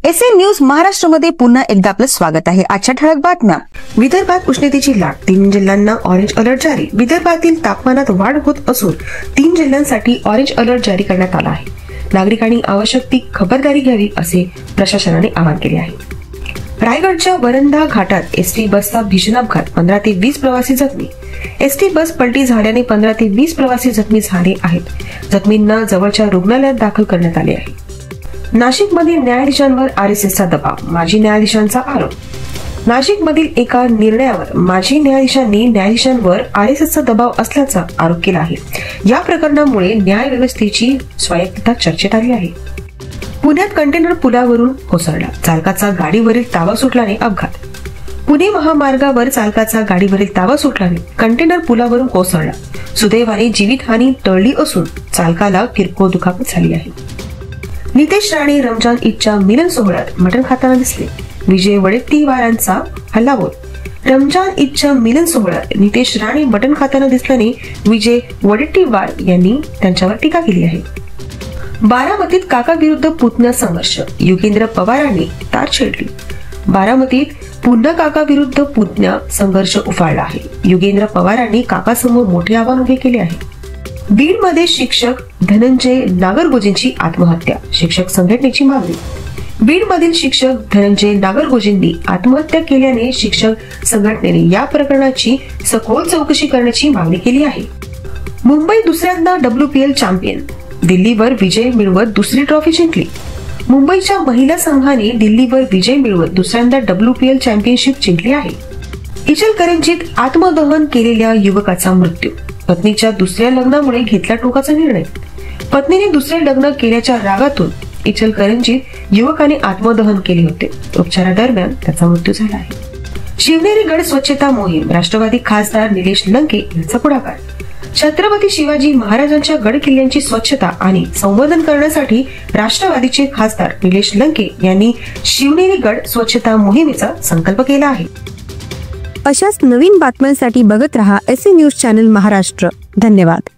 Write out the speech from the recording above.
SN news महाराष्ट्रामध्ये पुन्हा एकदा आपलं स्वागत आहे। आजच्या ठळक बातम्या। विदर्भात उष्णतेची लाट, 3 जिल्ह्यांना ऑरेंज अलर्ट जारी। विदर्भातील तापमानात वाढ होत असून 3 जिल्ह्यांसाठी ऑरेंज अलर्ट जारी करण्यात आला आहे। नागरिकांनी आवश्यक ती खबरदारी घ्यावी असे प्रशासनाने आवाहन केले आहे। रायगडच्या वरंधा घाटात एसटी बसचा भीषण अपघात, 15 ते 20 प्रवासी जखमी। एसटी बस पलटी झाल्याने 15 ते 20 प्रवासी जखमी झाले आहेत। जखमींना जवळच्या रुग्णालयात दाखल करण्यात आले आहे। नाशिकमधील न्यायाधीशांवर आरएसएसचा दबाव, माजी न्यायाधीशांचा आरोप। नाशिकमधील एका निर्णयावर माजी न्यायाधीशांनी न्यायाधीशांवर आरएसएसचा दबाव असल्याचा आरोप केला आहे। या प्रकरणामुळे न्याय व्यवस्थेची स्वायत्तता चर्चेत आली आहे। पुण्यात कंटेनर पुलावरून कोसळला, चालकाचा गाडीवरील ताबा सुटल्याने अपघात। पुणे महामार्गावर चालकाचा गाडीवरील ताबा सुटल्याने कंटेनर पुलावरून कोसळला। सुदैवाने जीवितहानी टळली असून चालकाला किरकोळ दुखापत झाली आहे। नितेश राणे रमजान ईदच्या मिलन सोहळ्यात मटण खाताना दिसले, विजय वडेट्टीवारांचा हल्लाबोल। रमजान ईदच्या मिलन सोहळ्यात नितेश राणे मटण खाताना दिसल्याने विजय वडेट्टीवार यांनी त्यांच्यावर टीका केली आहे। बारामतीत काका विरुद्ध पुतण्या संघर्ष, योगेंद्र पवारांनी तार छेडली। बारामतीत पुन्हा काका विरुद्ध पुतण्या संघर्ष उफाळला आहे। योगेंद्र पवारांनी काकासमोर मोठे आव्हान उभे केले आहे। बीडमध्ये शिक्षक धनंजय नागरगोजेंची आत्महत्या, शिक्षक संघटनेची मागणी। बीडमधील शिक्षक धनंजय नागरगोजेंनी आत्महत्या केल्याने शिक्षक संघटनेने या प्रकरणाची सखोल चौकशी करण्याची मागणी केली आहे। मुंबई दुसऱ्यांदा WPL चॅम्पियन, दिल्लीवर विजय मिळवत दुसरी ट्रॉफी जिंकली। मुंबईच्या महिला संघाने दिल्लीवर विजय मिळवत दुसऱ्यांदा WPL चॅम्पियनशिप जिंकली आहे। इचलकरंजीत आत्मदहन केलेल्या युवकाचा मृत्यू, पत्नीच्या दुसऱ्या लग्नामुळे घेतला टोकाचा निर्णय। पत्नीने दुसरे लग्न केल्याच्या रागातून इचलकरंजीत युवकाने आत्मदहन केले होते। उपचारादरम्यान त्याचा मृत्यू झाला आहे। शिवनेरी गड स्वच्छता मोहीम, राष्ट्रवादी खासदार निलेश लंके यांचा पुढाकार। छत्रपती शिवाजी महाराजांच्या गड किल्ल्यांची स्वच्छता आणि संवर्धन करण्यासाठी राष्ट्रवादीचे खासदार निलेश लंके यांनी शिवनेरी गड स्वच्छता मोहिमेचा संकल्प केला आहे। अशाच नवीन बातम्यांसाठी बघत रहा एसएन न्यूज चॅनल महाराष्ट्र। धन्यवाद।